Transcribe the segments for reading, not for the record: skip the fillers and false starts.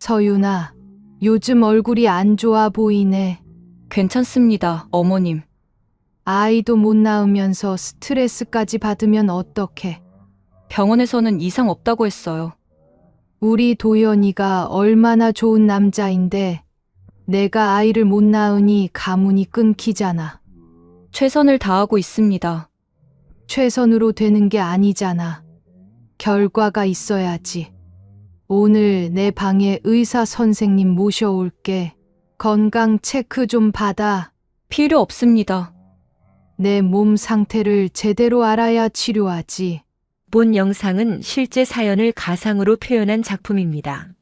서윤아, 요즘 얼굴이 안 좋아 보이네. 괜찮습니다, 어머님. 아이도 못 낳으면서 스트레스까지 받으면 어떡해. 병원에서는 이상 없다고 했어요. 우리 도연이가 얼마나 좋은 남자인데 내가 아이를 못 낳으니 가문이 끊기잖아. 최선을 다하고 있습니다. 최선으로 되는 게 아니잖아. 결과가 있어야지. 오늘 내 방에 의사 선생님 모셔올게. 건강 체크 좀 받아. 필요 없습니다. 내 몸 상태를 제대로 알아야 치료하지. 본 영상은 실제 사연을 가상으로 표현한 작품입니다.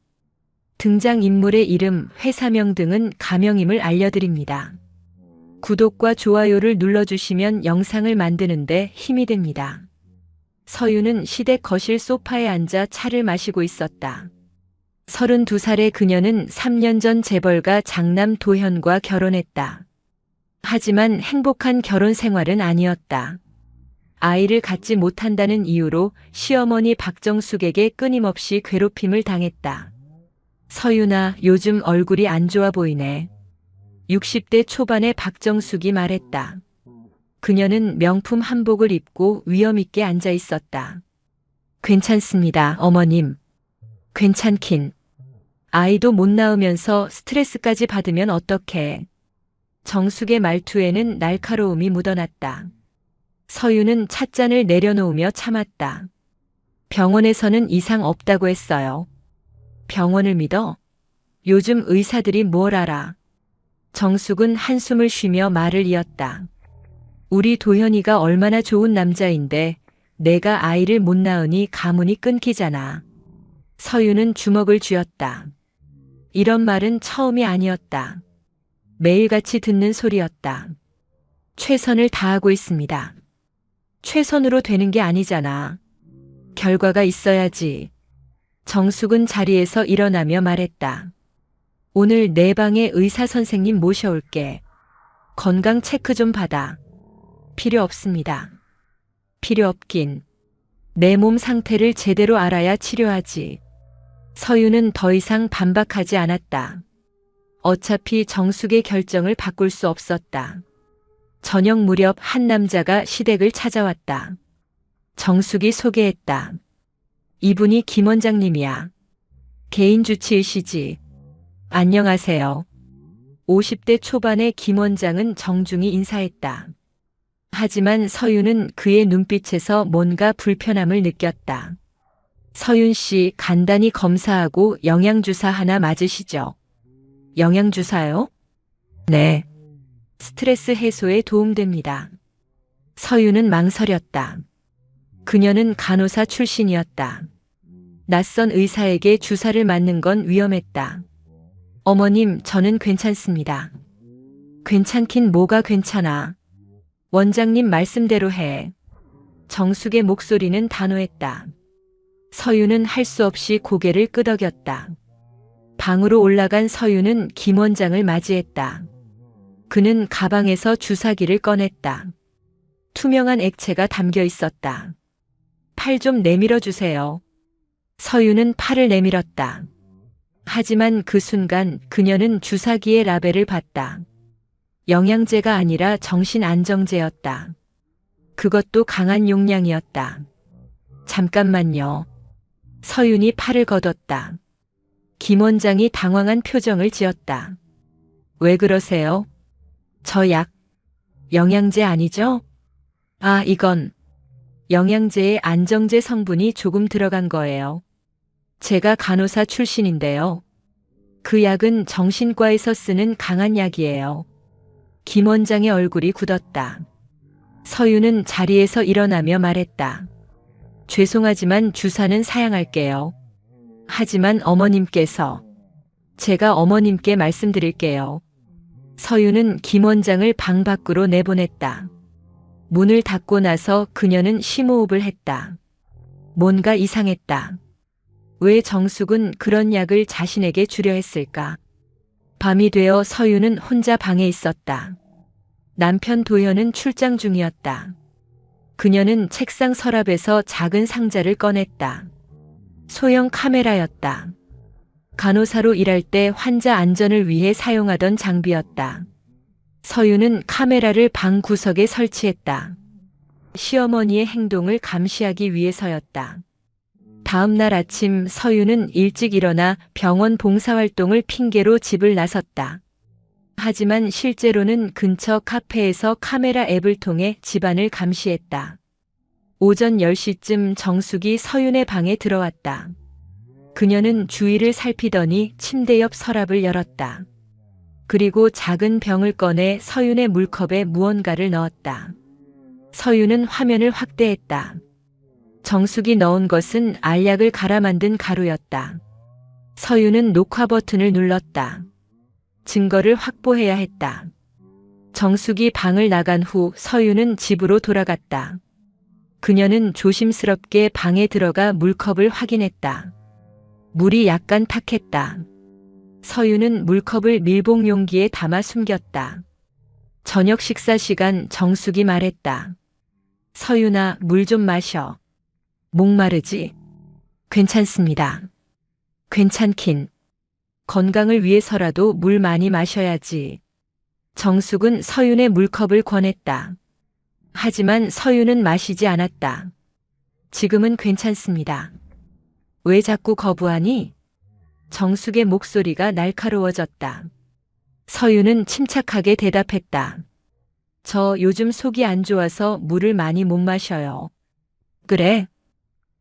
등장인물의 이름, 회사명 등은 가명임을 알려드립니다. 구독과 좋아요를 눌러주시면 영상을 만드는데 힘이 됩니다. 서윤은 시댁 거실 소파에 앉아 차를 마시고 있었다. 32살의 그녀는 3년 전 재벌가 장남 도현과 결혼했다. 하지만 행복한 결혼 생활은 아니었다. 아이를 갖지 못한다는 이유로 시어머니 박정숙에게 끊임없이 괴롭힘을 당했다. 서윤아, 요즘 얼굴이 안 좋아 보이네. 60대 초반의 박정숙이 말했다. 그녀는 명품 한복을 입고 위엄 있게 앉아 있었다. 괜찮습니다, 어머님. 괜찮긴. 아이도 못 낳으면서 스트레스까지 받으면 어떡해. 정숙의 말투에는 날카로움이 묻어났다. 서윤은 찻잔을 내려놓으며 참았다. 병원에서는 이상 없다고 했어요. 병원을 믿어? 요즘 의사들이 뭘 알아? 정숙은 한숨을 쉬며 말을 이었다. 우리 도현이가 얼마나 좋은 남자인데 내가 아이를 못 낳으니 가문이 끊기잖아. 서윤은 주먹을 쥐었다. 이런 말은 처음이 아니었다. 매일같이 듣는 소리였다. 최선을 다하고 있습니다. 최선으로 되는 게 아니잖아. 결과가 있어야지. 정숙은 자리에서 일어나며 말했다. 오늘 내 방에 의사 선생님 모셔올게. 건강 체크 좀 받아. 필요 없습니다. 필요 없긴. 내 몸 상태를 제대로 알아야 치료하지. 서윤은 더 이상 반박하지 않았다. 어차피 정숙의 결정을 바꿀 수 없었다. 저녁 무렵 한 남자가 시댁을 찾아왔다. 정숙이 소개했다. 이분이 김 원장님이야. 개인 주치의시지. 안녕하세요. 50대 초반의 김 원장은 정중히 인사했다. 하지만 서윤은 그의 눈빛에서 뭔가 불편함을 느꼈다. 서윤 씨, 간단히 검사하고 영양주사 하나 맞으시죠? 영양주사요? 네. 스트레스 해소에 도움됩니다. 서윤은 망설였다. 그녀는 간호사 출신이었다. 낯선 의사에게 주사를 맞는 건 위험했다. 어머님, 저는 괜찮습니다. 괜찮긴 뭐가 괜찮아. 원장님 말씀대로 해. 정숙의 목소리는 단호했다. 서윤은 할 수 없이 고개를 끄덕였다. 방으로 올라간 서윤은 김 원장을 맞이했다. 그는 가방에서 주사기를 꺼냈다. 투명한 액체가 담겨 있었다. 팔 좀 내밀어 주세요. 서윤은 팔을 내밀었다. 하지만 그 순간 그녀는 주사기의 라벨을 봤다. 영양제가 아니라 정신안정제였다. 그것도 강한 용량이었다. 잠깐만요. 서윤이 팔을 걷었다. 김 원장이 당황한 표정을 지었다. 왜 그러세요? 저 약, 영양제 아니죠? 아, 이건 영양제에 안정제 성분이 조금 들어간 거예요. 제가 간호사 출신인데요. 그 약은 정신과에서 쓰는 강한 약이에요. 김 원장의 얼굴이 굳었다. 서윤은 자리에서 일어나며 말했다. 죄송하지만 주사는 사양할게요. 하지만 어머님께서. 제가 어머님께 말씀드릴게요. 서윤은 김 원장을 방 밖으로 내보냈다. 문을 닫고 나서 그녀는 심호흡을 했다. 뭔가 이상했다. 왜 정숙은 그런 약을 자신에게 주려 했을까? 밤이 되어 서윤은 혼자 방에 있었다. 남편 도현은 출장 중이었다. 그녀는 책상 서랍에서 작은 상자를 꺼냈다. 소형 카메라였다. 간호사로 일할 때 환자 안전을 위해 사용하던 장비였다. 서유는 카메라를 방 구석에 설치했다. 시어머니의 행동을 감시하기 위해서였다. 다음 날 아침 서유는 일찍 일어나 병원 봉사활동을 핑계로 집을 나섰다. 하지만 실제로는 근처 카페에서 카메라 앱을 통해 집안을 감시했다. 오전 10시쯤 정숙이 서윤의 방에 들어왔다. 그녀는 주위를 살피더니 침대 옆 서랍을 열었다. 그리고 작은 병을 꺼내 서윤의 물컵에 무언가를 넣었다. 서윤은 화면을 확대했다. 정숙이 넣은 것은 알약을 갈아 만든 가루였다. 서윤은 녹화 버튼을 눌렀다. 증거를 확보해야 했다. 정숙이 방을 나간 후 서윤은 집으로 돌아갔다. 그녀는 조심스럽게 방에 들어가 물컵을 확인했다. 물이 약간 탁했다. 서윤은 물컵을 밀봉 용기에 담아 숨겼다. 저녁 식사 시간 정숙이 말했다. 서윤아, 물 좀 마셔. 목마르지? 괜찮습니다. 괜찮긴. 건강을 위해서라도 물 많이 마셔야지. 정숙은 서윤의 물컵을 권했다. 하지만 서윤은 마시지 않았다. 지금은 괜찮습니다. 왜 자꾸 거부하니? 정숙의 목소리가 날카로워졌다. 서윤은 침착하게 대답했다. 저 요즘 속이 안 좋아서 물을 많이 못 마셔요. 그래?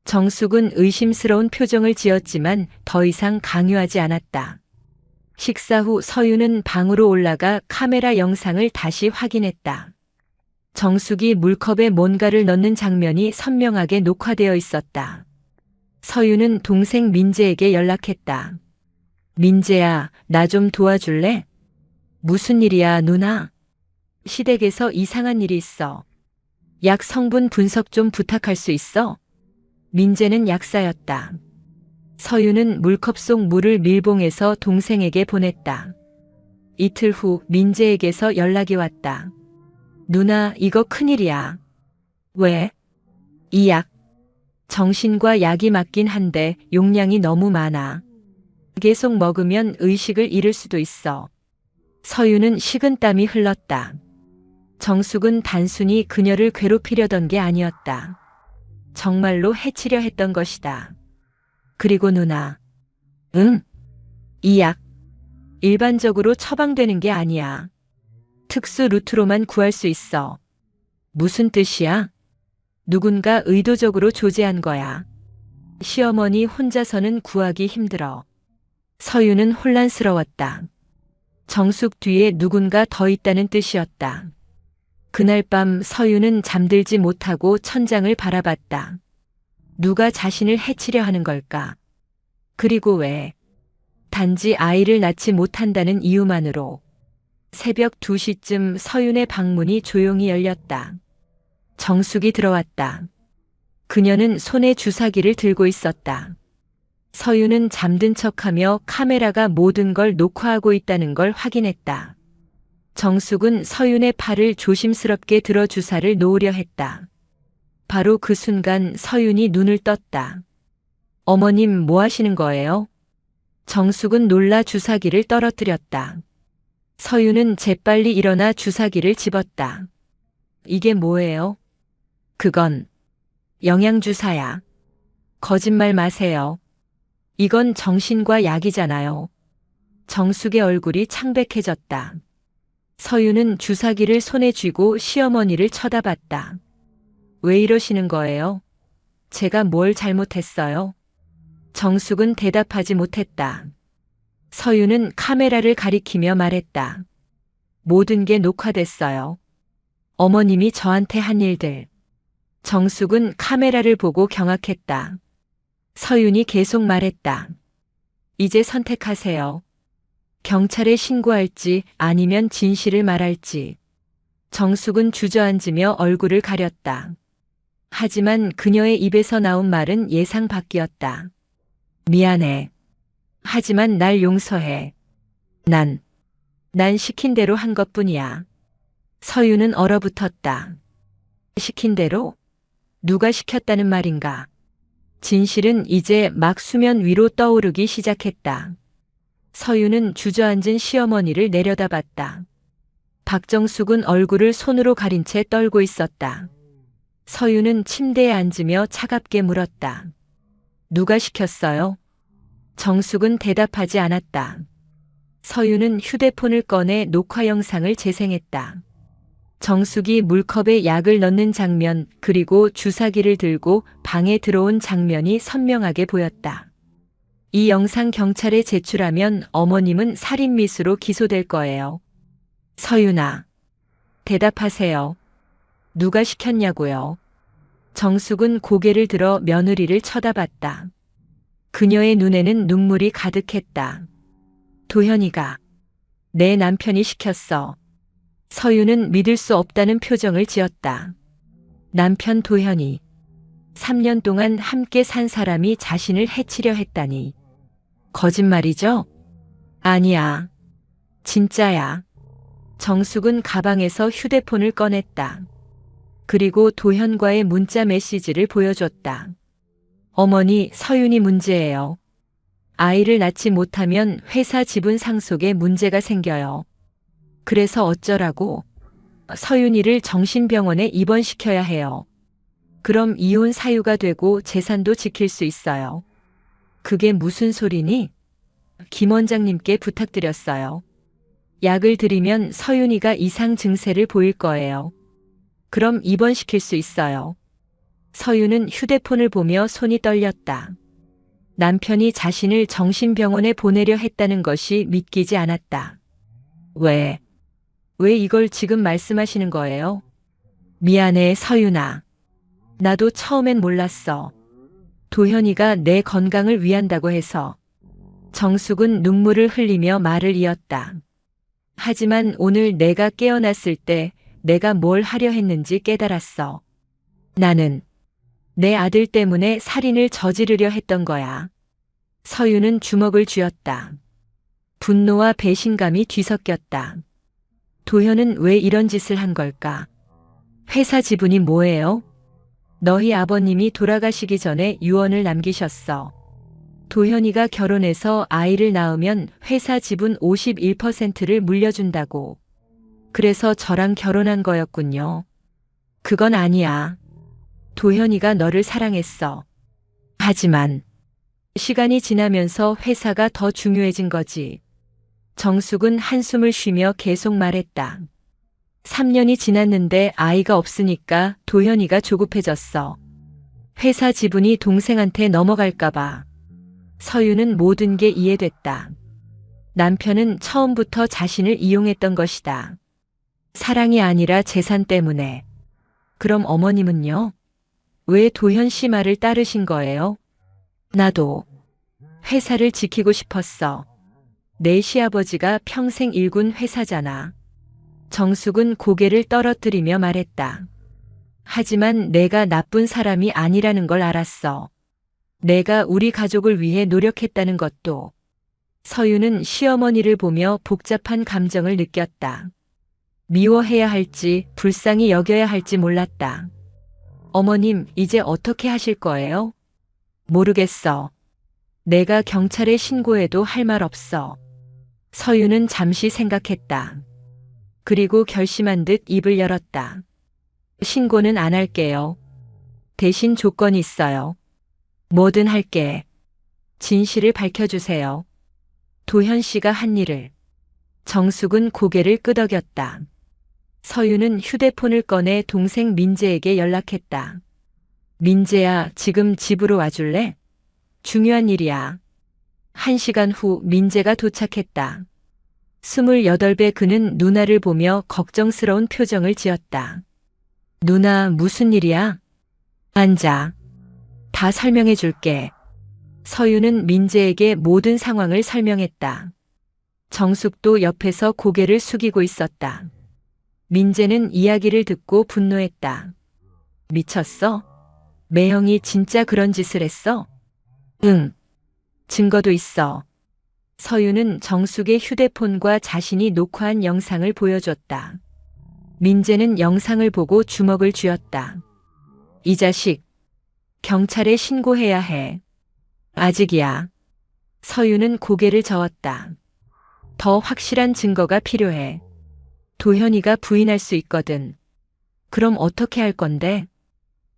정숙은 의심스러운 표정을 지었지만 더 이상 강요하지 않았다. 식사 후 서윤은 방으로 올라가 카메라 영상을 다시 확인했다. 정숙이 물컵에 뭔가를 넣는 장면이 선명하게 녹화되어 있었다. 서윤은 동생 민재에게 연락했다. 민재야, 나 좀 도와줄래? 무슨 일이야, 누나? 시댁에서 이상한 일이 있어. 약 성분 분석 좀 부탁할 수 있어? 민재는 약사였다. 서윤은 물컵 속 물을 밀봉해서 동생에게 보냈다. 이틀 후 민재에게서 연락이 왔다. 누나, 이거 큰일이야. 왜? 이 약. 정신과 약이 맞긴 한데 용량이 너무 많아. 계속 먹으면 의식을 잃을 수도 있어. 서윤은 식은땀이 흘렀다. 정숙은 단순히 그녀를 괴롭히려던 게 아니었다. 정말로 해치려 했던 것이다. 그리고 누나. 응? 이 약. 일반적으로 처방되는 게 아니야. 특수 루트로만 구할 수 있어. 무슨 뜻이야? 누군가 의도적으로 조제한 거야. 시어머니 혼자서는 구하기 힘들어. 서윤은 혼란스러웠다. 정숙 뒤에 누군가 더 있다는 뜻이었다. 그날 밤 서윤은 잠들지 못하고 천장을 바라봤다. 누가 자신을 해치려 하는 걸까? 그리고 왜? 단지 아이를 낳지 못한다는 이유만으로. 새벽 2시쯤 서윤의 방문이 조용히 열렸다. 정숙이 들어왔다. 그녀는 손에 주사기를 들고 있었다. 서윤은 잠든 척하며 카메라가 모든 걸 녹화하고 있다는 걸 확인했다. 정숙은 서윤의 팔을 조심스럽게 들어 주사를 놓으려 했다. 바로 그 순간 서윤이 눈을 떴다. 어머님, 뭐 하시는 거예요? 정숙은 놀라 주사기를 떨어뜨렸다. 서윤은 재빨리 일어나 주사기를 집었다. 이게 뭐예요? 그건 영양주사야. 거짓말 마세요. 이건 정신과 약이잖아요. 정숙의 얼굴이 창백해졌다. 서윤은 주사기를 손에 쥐고 시어머니를 쳐다봤다. 왜 이러시는 거예요? 제가 뭘 잘못했어요? 정숙은 대답하지 못했다. 서윤은 카메라를 가리키며 말했다. 모든 게 녹화됐어요. 어머님이 저한테 한 일들. 정숙은 카메라를 보고 경악했다. 서윤이 계속 말했다. 이제 선택하세요. 경찰에 신고할지 아니면 진실을 말할지. 정숙은 주저앉으며 얼굴을 가렸다. 하지만 그녀의 입에서 나온 말은 예상 밖이었다. 미안해. 하지만 날 용서해. 난 시킨 대로 한 것뿐이야. 서윤은 얼어붙었다. 시킨 대로? 누가 시켰다는 말인가? 진실은 이제 막 수면 위로 떠오르기 시작했다. 서유는 주저앉은 시어머니를 내려다봤다. 박정숙은 얼굴을 손으로 가린 채 떨고 있었다. 서유는 침대에 앉으며 차갑게 물었다. 누가 시켰어요? 정숙은 대답하지 않았다. 서유는 휴대폰을 꺼내 녹화 영상을 재생했다. 정숙이 물컵에 약을 넣는 장면, 그리고 주사기를 들고 방에 들어온 장면이 선명하게 보였다. 이 영상 경찰에 제출하면 어머님은 살인미수로 기소될 거예요. 서윤아, 대답하세요. 누가 시켰냐고요? 정숙은 고개를 들어 며느리를 쳐다봤다. 그녀의 눈에는 눈물이 가득했다. 도현이가 내 남편이 시켰어. 서유는 믿을 수 없다는 표정을 지었다. 남편 도현이 3년 동안 함께 산 사람이 자신을 해치려 했다니. 거짓말이죠? 아니야. 진짜야. 정숙은 가방에서 휴대폰을 꺼냈다. 그리고 도현과의 문자 메시지를 보여줬다. 어머니, 서윤이 문제예요. 아이를 낳지 못하면 회사 지분 상속에 문제가 생겨요. 그래서 어쩌라고? 서윤이를 정신병원에 입원시켜야 해요. 그럼 이혼 사유가 되고 재산도 지킬 수 있어요. 그게 무슨 소리니? 김 원장님께 부탁드렸어요. 약을 드리면 서윤이가 이상 증세를 보일 거예요. 그럼 입원시킬 수 있어요. 서윤은 휴대폰을 보며 손이 떨렸다. 남편이 자신을 정신병원에 보내려 했다는 것이 믿기지 않았다. 왜 이걸 지금 말씀하시는 거예요? 미안해, 서윤아. 나도 처음엔 몰랐어. 도현이가 내 건강을 위한다고 해서. 정숙은 눈물을 흘리며 말을 이었다. 하지만 오늘 내가 깨어났을 때 내가 뭘 하려 했는지 깨달았어. 나는 내 아들 때문에 살인을 저지르려 했던 거야. 서유는 주먹을 쥐었다. 분노와 배신감이 뒤섞였다. 도현은 왜 이런 짓을 한 걸까? 회사 지분이 뭐예요? 너희 아버님이 돌아가시기 전에 유언을 남기셨어. 도현이가 결혼해서 아이를 낳으면 회사 지분 51%를 물려준다고. 그래서 저랑 결혼한 거였군요. 그건 아니야. 도현이가 너를 사랑했어. 하지만 시간이 지나면서 회사가 더 중요해진 거지. 정숙은 한숨을 쉬며 계속 말했다. 3년이 지났는데 아이가 없으니까 도현이가 조급해졌어. 회사 지분이 동생한테 넘어갈까봐. 서유는 모든 게 이해됐다. 남편은 처음부터 자신을 이용했던 것이다. 사랑이 아니라 재산 때문에. 그럼 어머님은요? 왜 도현 씨 말을 따르신 거예요? 나도 회사를 지키고 싶었어. 내 시아버지가 평생 일군 회사잖아. 정숙은 고개를 떨어뜨리며 말했다. 하지만 내가 나쁜 사람이 아니라는 걸 알았어. 내가 우리 가족을 위해 노력했다는 것도. 서유는 시어머니를 보며 복잡한 감정을 느꼈다. 미워해야 할지 불쌍히 여겨야 할지 몰랐다. 어머님, 이제 어떻게 하실 거예요? 모르겠어. 내가 경찰에 신고해도 할 말 없어. 서유는 잠시 생각했다. 그리고 결심한 듯 입을 열었다. 신고는 안 할게요. 대신 조건이 있어요. 뭐든 할게. 진실을 밝혀주세요. 도현 씨가 한 일을. 정숙은 고개를 끄덕였다. 서유는 휴대폰을 꺼내 동생 민재에게 연락했다. 민재야, 지금 집으로 와줄래? 중요한 일이야. 1시간 후 민재가 도착했다. 28배 그는 누나를 보며 걱정스러운 표정을 지었다. 누나, 무슨 일이야? 앉아. 다 설명해 줄게. 서유는 민재에게 모든 상황을 설명했다. 정숙도 옆에서 고개를 숙이고 있었다. 민재는 이야기를 듣고 분노했다. 미쳤어? 매형이 진짜 그런 짓을 했어? 응. 증거도 있어. 서유는 정숙의 휴대폰과 자신이 녹화한 영상을 보여줬다. 민재는 영상을 보고 주먹을 쥐었다. 이 자식, 경찰에 신고해야 해. 아직이야. 서유는 고개를 저었다. 더 확실한 증거가 필요해. 도현이가 부인할 수 있거든. 그럼 어떻게 할 건데?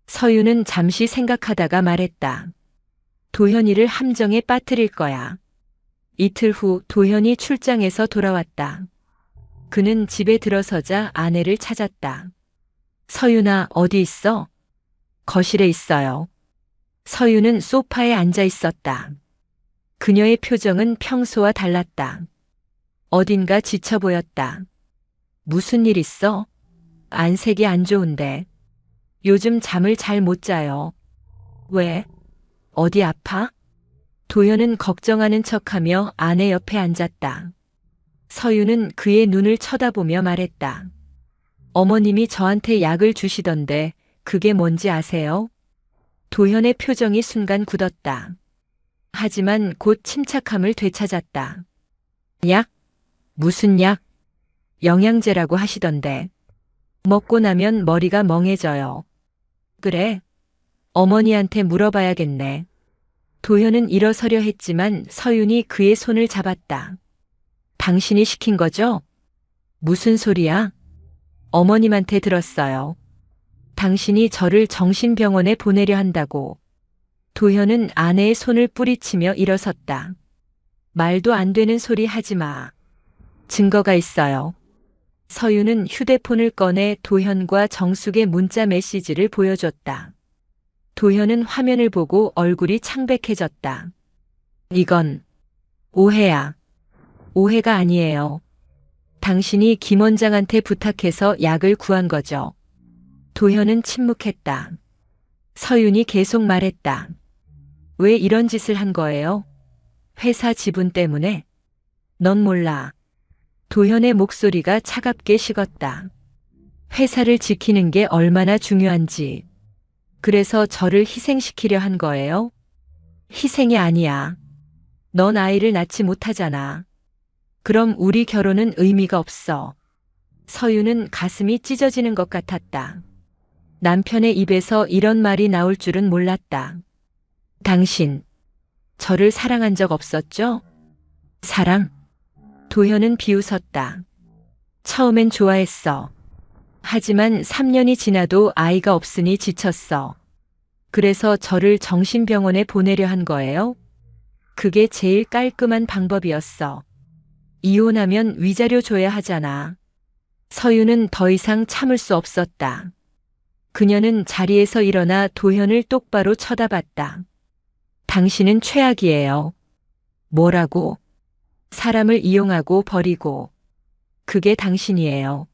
서유는 잠시 생각하다가 말했다. 도현이를 함정에 빠뜨릴 거야. 이틀 후 도현이 출장에서 돌아왔다. 그는 집에 들어서자 아내를 찾았다. 서윤아, 어디 있어? 거실에 있어요. 서윤은 소파에 앉아 있었다. 그녀의 표정은 평소와 달랐다. 어딘가 지쳐 보였다. 무슨 일 있어? 안색이 안 좋은데. 요즘 잠을 잘 못 자요. 왜? 어디 아파? 도현은 걱정하는 척하며 아내 옆에 앉았다. 서윤은 그의 눈을 쳐다보며 말했다. 어머님이 저한테 약을 주시던데 그게 뭔지 아세요? 도현의 표정이 순간 굳었다. 하지만 곧 침착함을 되찾았다. 약? 무슨 약? 영양제라고 하시던데. 먹고 나면 머리가 멍해져요. 그래? 어머니한테 물어봐야겠네. 도현은 일어서려 했지만 서윤이 그의 손을 잡았다. 당신이 시킨 거죠? 무슨 소리야? 어머님한테 들었어요. 당신이 저를 정신병원에 보내려 한다고. 도현은 아내의 손을 뿌리치며 일어섰다. 말도 안 되는 소리 하지 마. 증거가 있어요. 서윤은 휴대폰을 꺼내 도현과 정숙의 문자 메시지를 보여줬다. 도현은 화면을 보고 얼굴이 창백해졌다. 이건 오해야. 오해가 아니에요. 당신이 김 원장한테 부탁해서 약을 구한 거죠. 도현은 침묵했다. 서윤이 계속 말했다. 왜 이런 짓을 한 거예요? 회사 지분 때문에? 넌 몰라. 도현의 목소리가 차갑게 식었다. 회사를 지키는 게 얼마나 중요한지. 그래서 저를 희생시키려 한 거예요? 희생이 아니야. 넌 아이를 낳지 못하잖아. 그럼 우리 결혼은 의미가 없어. 서윤은 가슴이 찢어지는 것 같았다. 남편의 입에서 이런 말이 나올 줄은 몰랐다. 당신, 저를 사랑한 적 없었죠? 사랑? 도현은 비웃었다. 처음엔 좋아했어. 하지만 3년이 지나도 아이가 없으니 지쳤어. 그래서 저를 정신병원에 보내려 한 거예요? 그게 제일 깔끔한 방법이었어. 이혼하면 위자료 줘야 하잖아. 서윤은 더 이상 참을 수 없었다. 그녀는 자리에서 일어나 도현을 똑바로 쳐다봤다. 당신은 최악이에요. 뭐라고? 사람을 이용하고 버리고. 그게 당신이에요.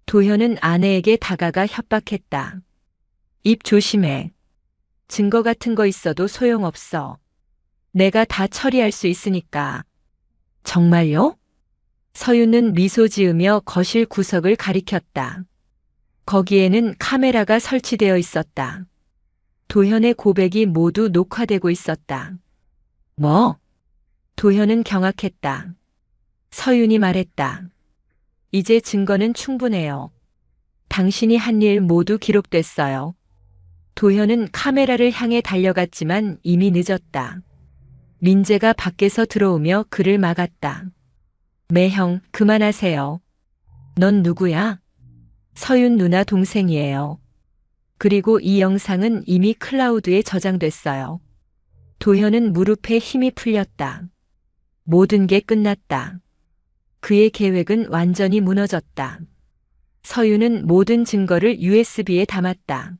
도현은 아내에게 다가가 협박했다. 입 조심해. 증거 같은 거 있어도 소용없어. 내가 다 처리할 수 있으니까. 정말요? 서윤은 미소 지으며 거실 구석을 가리켰다. 거기에는 카메라가 설치되어 있었다. 도현의 고백이 모두 녹화되고 있었다. 뭐? 도현은 경악했다. 서윤이 말했다. 이제 증거는 충분해요. 당신이 한 일 모두 기록됐어요. 도현은 카메라를 향해 달려갔지만 이미 늦었다. 민재가 밖에서 들어오며 그를 막았다. 매형, 그만하세요. 넌 누구야? 서윤 누나 동생이에요. 그리고 이 영상은 이미 클라우드에 저장됐어요. 도현은 무릎에 힘이 풀렸다. 모든 게 끝났다. 그의 계획은 완전히 무너졌다. 서윤은 모든 증거를 USB에 담았다.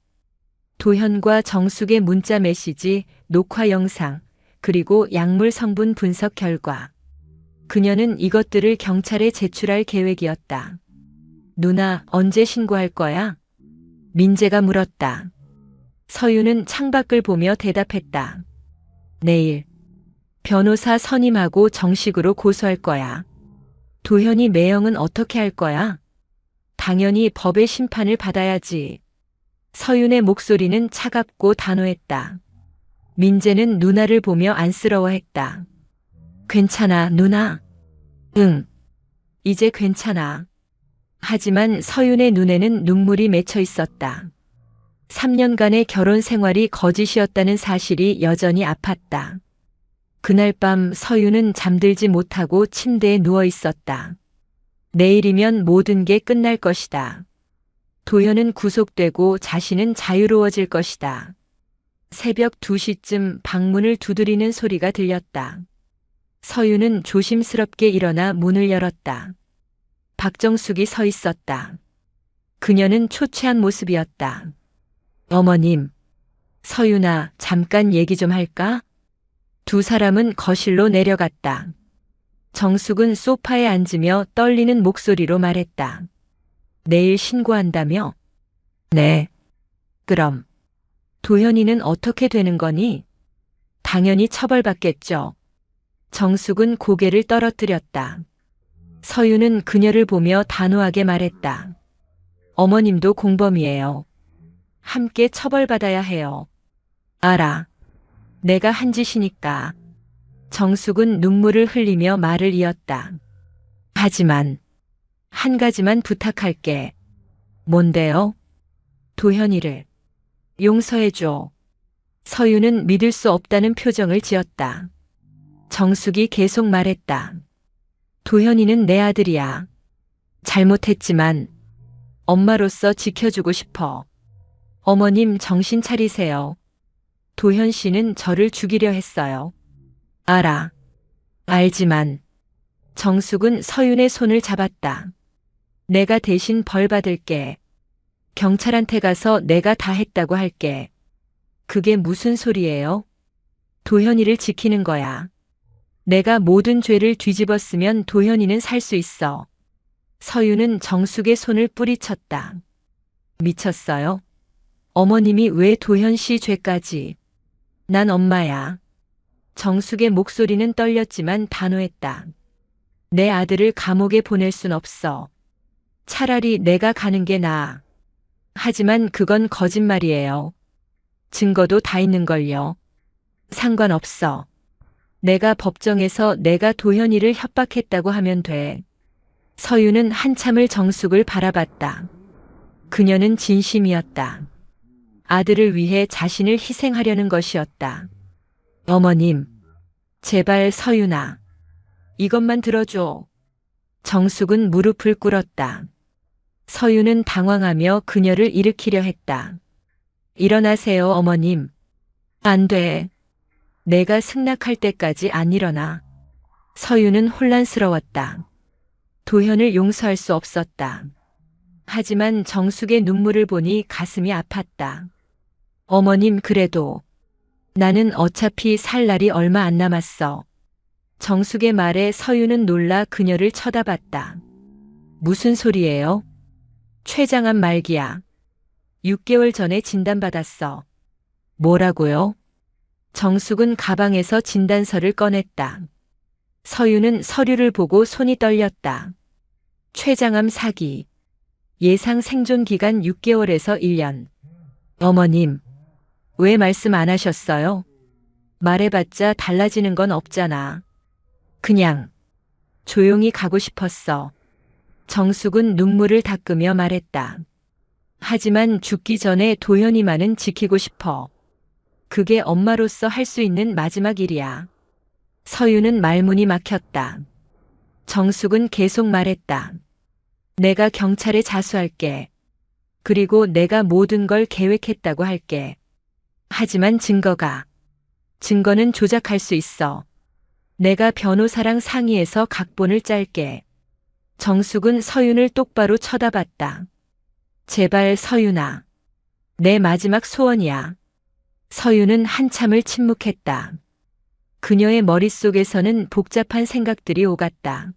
도현과 정숙의 문자 메시지, 녹화 영상, 그리고 약물 성분 분석 결과. 그녀는 이것들을 경찰에 제출할 계획이었다. 누나, 언제 신고할 거야? 민재가 물었다. 서윤은 창밖을 보며 대답했다. 내일. 변호사 선임하고 정식으로 고소할 거야. 도현이 매형은 어떻게 할 거야? 당연히 법의 심판을 받아야지. 서윤의 목소리는 차갑고 단호했다. 민재는 누나를 보며 안쓰러워했다. 괜찮아, 누나. 응. 이제 괜찮아. 하지만 서윤의 눈에는 눈물이 맺혀 있었다. 3년간의 결혼 생활이 거짓이었다는 사실이 여전히 아팠다. 그날 밤 서유는 잠들지 못하고 침대에 누워 있었다. 내일이면 모든 게 끝날 것이다. 도현은 구속되고 자신은 자유로워질 것이다. 새벽 2시쯤 방문을 두드리는 소리가 들렸다. 서유는 조심스럽게 일어나 문을 열었다. 박정숙이 서 있었다. 그녀는 초췌한 모습이었다. 어머님, 서유나 잠깐 얘기 좀 할까? 두 사람은 거실로 내려갔다. 정숙은 소파에 앉으며 떨리는 목소리로 말했다. 내일 신고한다며? 네. 그럼 도현이는 어떻게 되는 거니? 당연히 처벌받겠죠. 정숙은 고개를 떨어뜨렸다. 서유는 그녀를 보며 단호하게 말했다. 어머님도 공범이에요. 함께 처벌받아야 해요. 알아. 내가 한 짓이니까. 정숙은 눈물을 흘리며 말을 이었다. 하지만 한 가지만 부탁할게. 뭔데요? 도현이를 용서해줘. 서유는 믿을 수 없다는 표정을 지었다. 정숙이 계속 말했다. 도현이는 내 아들이야. 잘못했지만 엄마로서 지켜주고 싶어. 어머님 정신 차리세요. 도현 씨는 저를 죽이려 했어요. 알아. 알지만. 정숙은 서윤의 손을 잡았다. 내가 대신 벌 받을게. 경찰한테 가서 내가 다 했다고 할게. 그게 무슨 소리예요? 도현이를 지키는 거야. 내가 모든 죄를 뒤집었으면 도현이는 살 수 있어. 서윤은 정숙의 손을 뿌리쳤다. 미쳤어요? 어머님이 왜 도현 씨 죄까지? 난 엄마야. 정숙의 목소리는 떨렸지만 단호했다. 내 아들을 감옥에 보낼 순 없어. 차라리 내가 가는 게 나아. 하지만 그건 거짓말이에요. 증거도 다 있는걸요. 상관없어. 내가 법정에서 내가 도현이를 협박했다고 하면 돼. 서유는 한참을 정숙을 바라봤다. 그녀는 진심이었다. 아들을 위해 자신을 희생하려는 것이었다. 어머님, 제발 서유나. 이것만 들어줘. 정숙은 무릎을 꿇었다. 서유는 당황하며 그녀를 일으키려 했다. 일어나세요, 어머님. 안 돼. 내가 승낙할 때까지 안 일어나. 서유는 혼란스러웠다. 도현을 용서할 수 없었다. 하지만 정숙의 눈물을 보니 가슴이 아팠다. 어머님, 그래도 나는 어차피 살 날이 얼마 안 남았어. 정숙의 말에 서유는 놀라 그녀를 쳐다봤다. 무슨 소리예요? 췌장암 말기야. 6개월 전에 진단받았어. 뭐라고요? 정숙은 가방에서 진단서를 꺼냈다. 서유는 서류를 보고 손이 떨렸다. 췌장암 4기. 예상 생존 기간 6개월에서 1년. 어머님, 왜 말씀 안 하셨어요? 말해봤자 달라지는 건 없잖아. 그냥 조용히 가고 싶었어. 정숙은 눈물을 닦으며 말했다. 하지만 죽기 전에 도현이만은 지키고 싶어. 그게 엄마로서 할 수 있는 마지막 일이야. 서유는 말문이 막혔다. 정숙은 계속 말했다. 내가 경찰에 자수할게. 그리고 내가 모든 걸 계획했다고 할게. 하지만 증거는 조작할 수 있어. 내가 변호사랑 상의해서 각본을 짤게. 정숙은 서윤을 똑바로 쳐다봤다. 제발 서윤아. 내 마지막 소원이야. 서윤은 한참을 침묵했다. 그녀의 머릿속에서는 복잡한 생각들이 오갔다.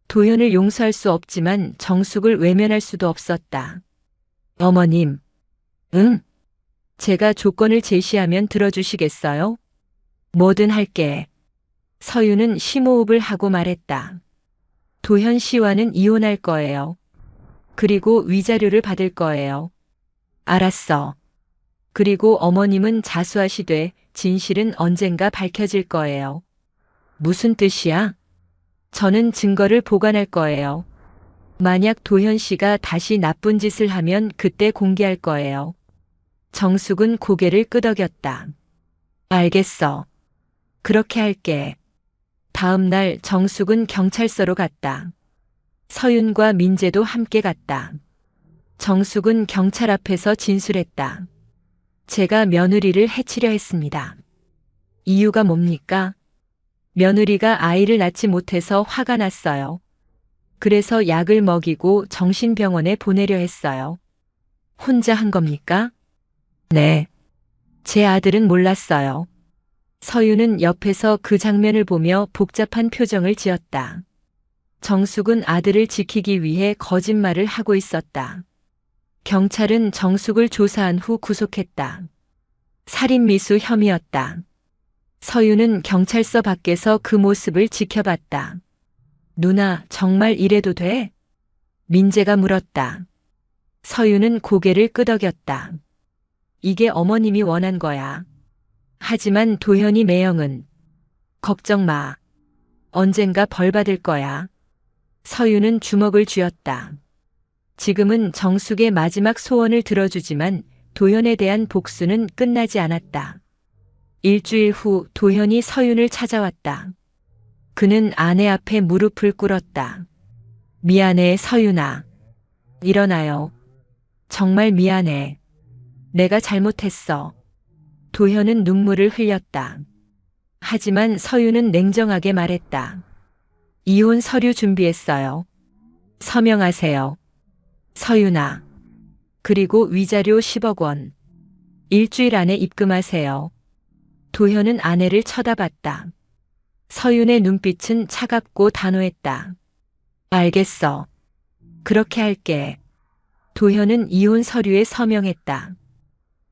도현을 용서할 수 없지만 정숙을 외면할 수도 없었다. 어머님. 응? 제가 조건을 제시하면 들어주시겠어요? 뭐든 할게. 서유는 심호흡을 하고 말했다. 도현 씨와는 이혼할 거예요. 그리고 위자료를 받을 거예요. 알았어. 그리고 어머님은 자수하시되 진실은 언젠가 밝혀질 거예요. 무슨 뜻이야? 저는 증거를 보관할 거예요. 만약 도현 씨가 다시 나쁜 짓을 하면 그때 공개할 거예요. 정숙은 고개를 끄덕였다. 알겠어. 그렇게 할게. 다음 날 정숙은 경찰서로 갔다. 서윤과 민재도 함께 갔다. 정숙은 경찰 앞에서 진술했다. 제가 며느리를 해치려 했습니다. 이유가 뭡니까? 며느리가 아이를 낳지 못해서 화가 났어요. 그래서 약을 먹이고 정신병원에 보내려 했어요. 혼자 한 겁니까? 네. 제 아들은 몰랐어요. 서윤은 옆에서 그 장면을 보며 복잡한 표정을 지었다. 정숙은 아들을 지키기 위해 거짓말을 하고 있었다. 경찰은 정숙을 조사한 후 구속했다. 살인미수 혐의였다. 서윤은 경찰서 밖에서 그 모습을 지켜봤다. 누나, 정말 이래도 돼? 민재가 물었다. 서윤은 고개를 끄덕였다. 이게 어머님이 원한 거야. 하지만 도현이 매형은 걱정 마. 언젠가 벌 받을 거야. 서윤은 주먹을 쥐었다. 지금은 정숙의 마지막 소원을 들어주지만 도현에 대한 복수는 끝나지 않았다. 일주일 후 도현이 서윤을 찾아왔다. 그는 아내 앞에 무릎을 꿇었다. 미안해, 서윤아. 일어나요. 정말 미안해. 내가 잘못했어. 도현은 눈물을 흘렸다. 하지만 서윤은 냉정하게 말했다. 이혼 서류 준비했어요. 서명하세요. 서윤아. 그리고 위자료 10억 원. 일주일 안에 입금하세요. 도현은 아내를 쳐다봤다. 서윤의 눈빛은 차갑고 단호했다. 알겠어. 그렇게 할게. 도현은 이혼 서류에 서명했다.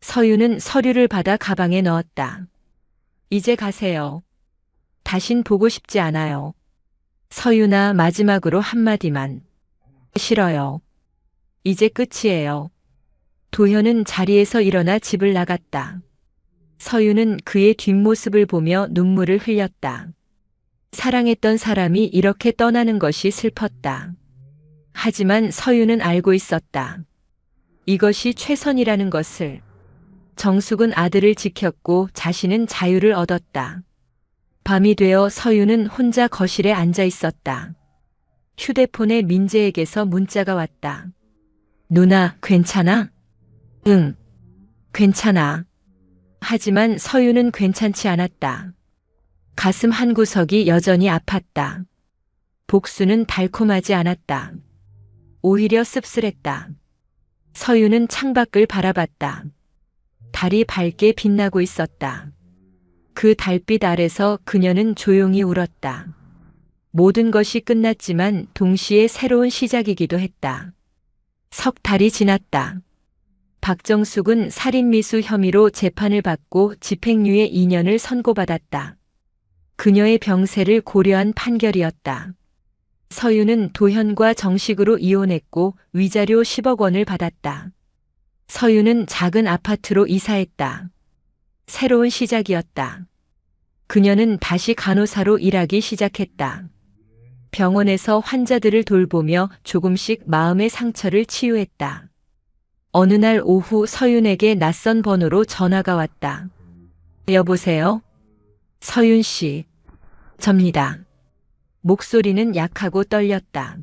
서윤은 서류를 받아 가방에 넣었다. 이제 가세요. 다신 보고 싶지 않아요. 서윤아, 마지막으로 한마디만. 싫어요. 이제 끝이에요. 도현은 자리에서 일어나 집을 나갔다. 서윤은 그의 뒷모습을 보며 눈물을 흘렸다. 사랑했던 사람이 이렇게 떠나는 것이 슬펐다. 하지만 서윤은 알고 있었다. 이것이 최선이라는 것을. 정숙은 아들을 지켰고 자신은 자유를 얻었다. 밤이 되어 서윤은 혼자 거실에 앉아 있었다. 휴대폰에 민재에게서 문자가 왔다. 누나, 괜찮아? 응, 괜찮아. 하지만 서윤은 괜찮지 않았다. 가슴 한구석이 여전히 아팠다. 복수는 달콤하지 않았다. 오히려 씁쓸했다. 서윤은 창밖을 바라봤다. 달이 밝게 빛나고 있었다. 그 달빛 아래서 그녀는 조용히 울었다. 모든 것이 끝났지만 동시에 새로운 시작이기도 했다. 석 달이 지났다. 박정숙은 살인미수 혐의로 재판을 받고 집행유예 2년을 선고받았다. 그녀의 병세를 고려한 판결이었다. 서윤은 도현과 정식으로 이혼했고 위자료 10억 원을 받았다. 서윤은 작은 아파트로 이사했다. 새로운 시작이었다. 그녀는 다시 간호사로 일하기 시작했다. 병원에서 환자들을 돌보며 조금씩 마음의 상처를 치유했다. 어느 날 오후 서윤에게 낯선 번호로 전화가 왔다. 여보세요? 서윤 씨. 접니다. 목소리는 약하고 떨렸다.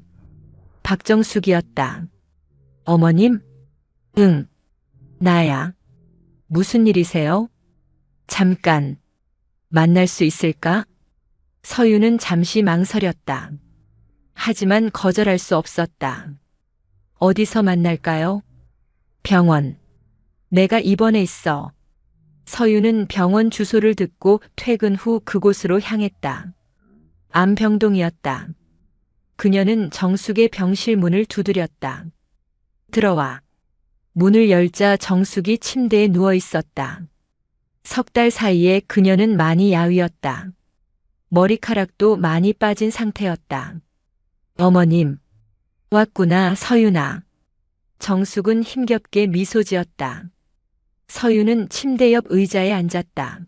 박정숙이었다. 어머님? 응. 나야. 무슨 일이세요? 잠깐. 만날 수 있을까? 서윤은 잠시 망설였다. 하지만 거절할 수 없었다. 어디서 만날까요? 병원. 내가 입원해 있어. 서윤은 병원 주소를 듣고 퇴근 후 그곳으로 향했다. 암병동이었다. 그녀는 정숙의 병실 문을 두드렸다. 들어와. 문을 열자 정숙이 침대에 누워 있었다. 석 달 사이에 그녀는 많이 야위었다. 머리카락도 많이 빠진 상태였다. 어머님. 왔구나, 서윤아. 정숙은 힘겹게 미소 지었다. 서윤은 침대 옆 의자에 앉았다.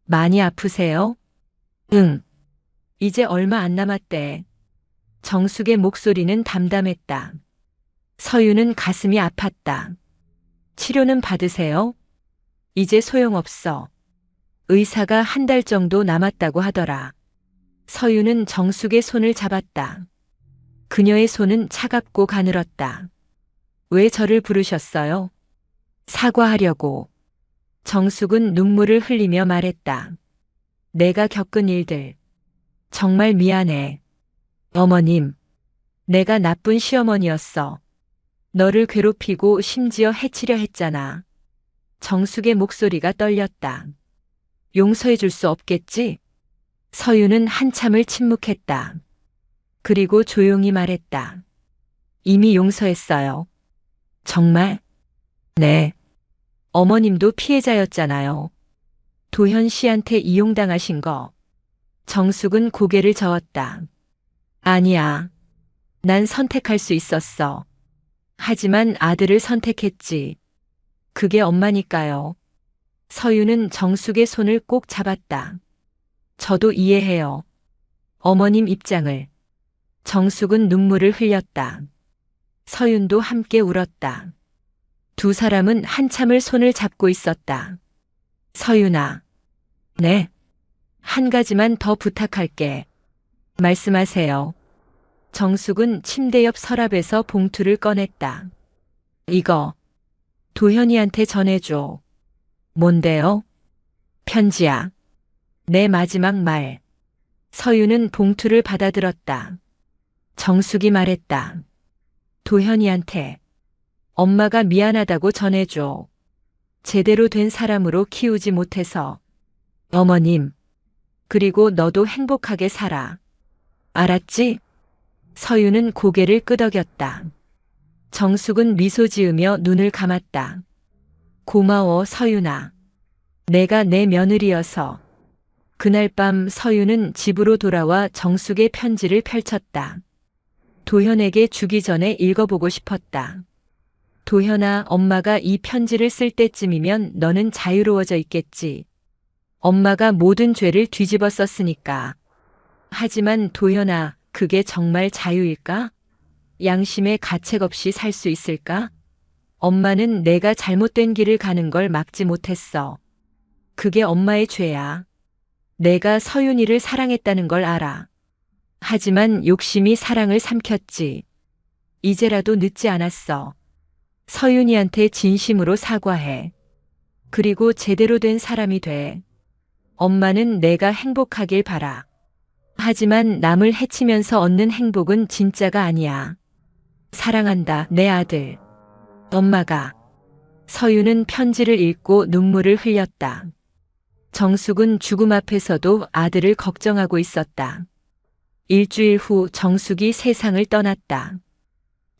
많이 아프세요? 응. 이제 얼마 안 남았대. 정숙의 목소리는 담담했다. 서윤은 가슴이 아팠다. 치료는 받으세요? 이제 소용없어. 의사가 한 달 정도 남았다고 하더라. 서유는 정숙의 손을 잡았다. 그녀의 손은 차갑고 가늘었다. 왜 저를 부르셨어요? 사과하려고. 정숙은 눈물을 흘리며 말했다. 내가 겪은 일들. 정말 미안해. 어머님, 내가 나쁜 시어머니였어. 너를 괴롭히고 심지어 해치려 했잖아. 정숙의 목소리가 떨렸다. 용서해 줄 수 없겠지? 서유는 한참을 침묵했다. 그리고 조용히 말했다. 이미 용서했어요. 정말? 네. 어머님도 피해자였잖아요. 도현 씨한테 이용당하신 거. 정숙은 고개를 저었다. 아니야. 난 선택할 수 있었어. 하지만 아들을 선택했지. 그게 엄마니까요. 서유는 정숙의 손을 꼭 잡았다. 저도 이해해요. 어머님 입장을. 정숙은 눈물을 흘렸다. 서윤도 함께 울었다. 두 사람은 한참을 손을 잡고 있었다. 서윤아. 네. 한 가지만 더 부탁할게. 말씀하세요. 정숙은 침대 옆 서랍에서 봉투를 꺼냈다. 이거 도현이한테 전해줘. 뭔데요? 편지야. 내 마지막 말. 서유는 봉투를 받아들었다. 정숙이 말했다. 도현이한테 엄마가 미안하다고 전해줘. 제대로 된 사람으로 키우지 못해서. 어머님, 그리고 너도 행복하게 살아. 알았지? 서유는 고개를 끄덕였다. 정숙은 미소 지으며 눈을 감았다. 고마워, 서윤아. 내가 내 며느리여서. 그날 밤 서유는 집으로 돌아와 정숙의 편지를 펼쳤다. 도현에게 주기 전에 읽어보고 싶었다. 도현아, 엄마가 이 편지를 쓸 때쯤이면 너는 자유로워져 있겠지. 엄마가 모든 죄를 뒤집어 썼으니까. 하지만 도현아, 그게 정말 자유일까? 양심의 가책 없이 살 수 있을까? 엄마는 내가 잘못된 길을 가는 걸 막지 못했어. 그게 엄마의 죄야. 내가 서윤이를 사랑했다는 걸 알아. 하지만 욕심이 사랑을 삼켰지. 이제라도 늦지 않았어. 서윤이한테 진심으로 사과해. 그리고 제대로 된 사람이 돼. 엄마는 내가 행복하길 바라. 하지만 남을 해치면서 얻는 행복은 진짜가 아니야. 사랑한다, 내 아들. 엄마가. 서유는 편지를 읽고 눈물을 흘렸다. 정숙은 죽음 앞에서도 아들을 걱정하고 있었다. 일주일 후 정숙이 세상을 떠났다.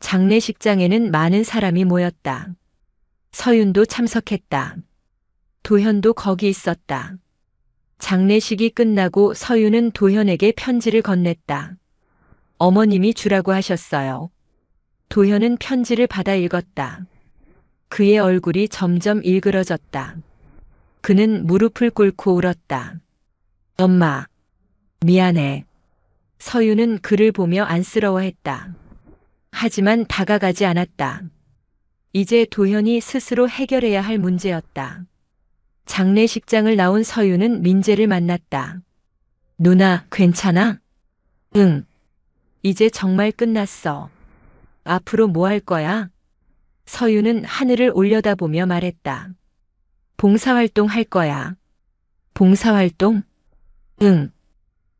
장례식장에는 많은 사람이 모였다. 서윤도 참석했다. 도현도 거기 있었다. 장례식이 끝나고 서윤은 도현에게 편지를 건넸다. 어머님이 주라고 하셨어요. 도현은 편지를 받아 읽었다. 그의 얼굴이 점점 일그러졌다. 그는 무릎을 꿇고 울었다. 엄마, 미안해. 서윤은 그를 보며 안쓰러워했다. 하지만 다가가지 않았다. 이제 도현이 스스로 해결해야 할 문제였다. 장례식장을 나온 서윤은 민재를 만났다. 누나, 괜찮아? 응. 이제 정말 끝났어. 앞으로 뭐 할 거야? 서윤은 하늘을 올려다보며 말했다. 봉사활동 할 거야. 봉사활동? 응.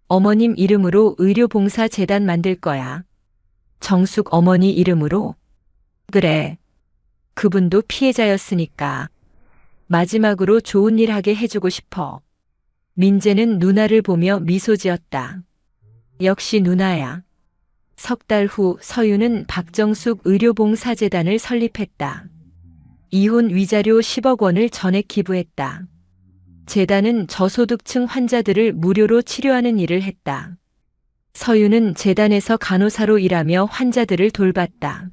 어머님 이름으로 의료봉사재단 만들 거야. 정숙 어머니 이름으로? 그래. 그분도 피해자였으니까. 마지막으로 좋은 일 하게 해주고 싶어. 민재는 누나를 보며 미소 지었다. 역시 누나야. 석 달 후 서유는 박정숙 의료봉사재단을 설립했다. 이혼 위자료 10억 원을 전액 기부했다. 재단은 저소득층 환자들을 무료로 치료하는 일을 했다. 서유는 재단에서 간호사로 일하며 환자들을 돌봤다.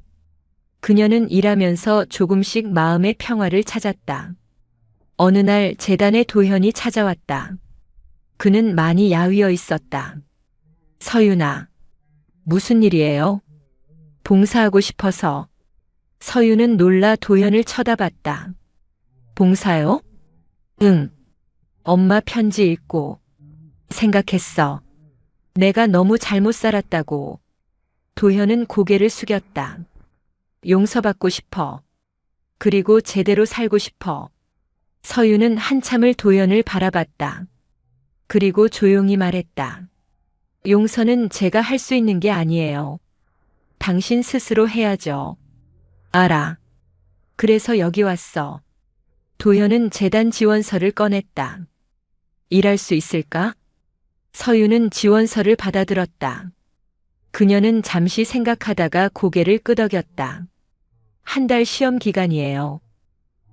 그녀는 일하면서 조금씩 마음의 평화를 찾았다. 어느 날 재단에 도현이 찾아왔다. 그는 많이 야위어 있었다. 서윤아, 무슨 일이에요? 봉사하고 싶어서. 서윤은 놀라 도현을 쳐다봤다. 봉사요? 응. 엄마 편지 읽고 생각했어. 내가 너무 잘못 살았다고. 도현은 고개를 숙였다. 용서받고 싶어. 그리고 제대로 살고 싶어. 서유는 한참을 도현을 바라봤다. 그리고 조용히 말했다. 용서는 제가 할 수 있는 게 아니에요. 당신 스스로 해야죠. 알아. 그래서 여기 왔어. 도현은 재단 지원서를 꺼냈다. 일할 수 있을까? 서유는 지원서를 받아들었다. 그녀는 잠시 생각하다가 고개를 끄덕였다. 한 달 시험 기간이에요.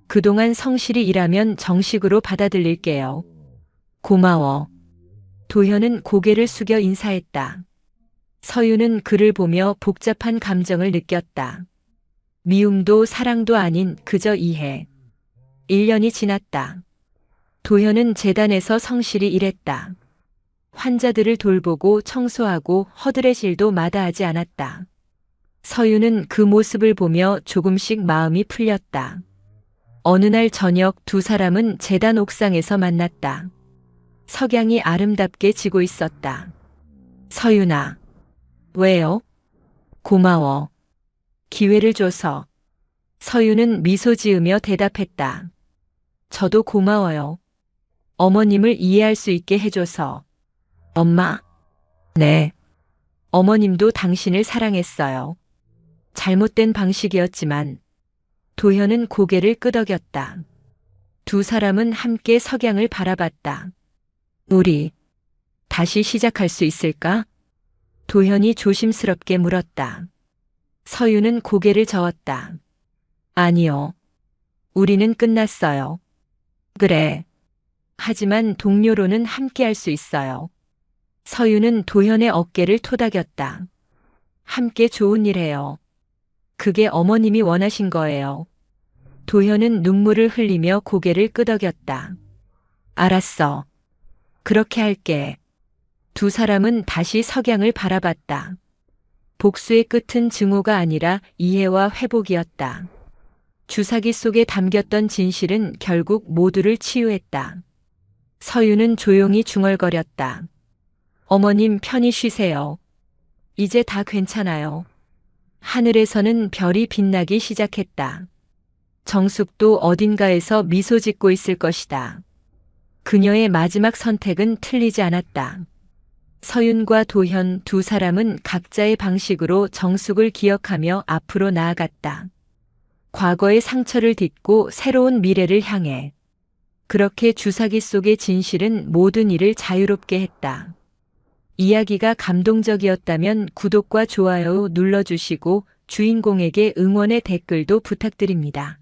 그동안 성실히 일하면 정식으로 받아들일게요. 고마워. 도현은 고개를 숙여 인사했다. 서유는 그를 보며 복잡한 감정을 느꼈다. 미움도 사랑도 아닌 그저 이해. 1년이 지났다. 도현은 재단에서 성실히 일했다. 환자들을 돌보고 청소하고 허드렛일도 마다하지 않았다. 서유는 그 모습을 보며 조금씩 마음이 풀렸다. 어느 날 저녁 두 사람은 재단 옥상에서 만났다. 석양이 아름답게 지고 있었다. 서유나. 왜요? 고마워. 기회를 줘서. 서유는 미소 지으며 대답했다. 저도 고마워요. 어머님을 이해할 수 있게 해줘서. 엄마? 네. 어머님도 당신을 사랑했어요. 잘못된 방식이었지만. 도현은 고개를 끄덕였다. 두 사람은 함께 석양을 바라봤다. 우리 다시 시작할 수 있을까? 도현이 조심스럽게 물었다. 서유는 고개를 저었다. 아니요. 우리는 끝났어요. 그래. 하지만 동료로는 함께 할 수 있어요. 서유는 도현의 어깨를 토닥였다. 함께 좋은 일 해요. 그게 어머님이 원하신 거예요. 도현은 눈물을 흘리며 고개를 끄덕였다. 알았어. 그렇게 할게. 두 사람은 다시 석양을 바라봤다. 복수의 끝은 증오가 아니라 이해와 회복이었다. 주사기 속에 담겼던 진실은 결국 모두를 치유했다. 서유는 조용히 중얼거렸다. 어머님 편히 쉬세요. 이제 다 괜찮아요. 하늘에서는 별이 빛나기 시작했다. 정숙도 어딘가에서 미소 짓고 있을 것이다. 그녀의 마지막 선택은 틀리지 않았다. 서윤과 도현 두 사람은 각자의 방식으로 정숙을 기억하며 앞으로 나아갔다. 과거의 상처를 딛고 새로운 미래를 향해. 그렇게 주사기 속의 진실은 모든 일을 자유롭게 했다. 이야기가 감동적이었다면 구독과 좋아요 눌러주시고 주인공에게 응원의 댓글도 부탁드립니다.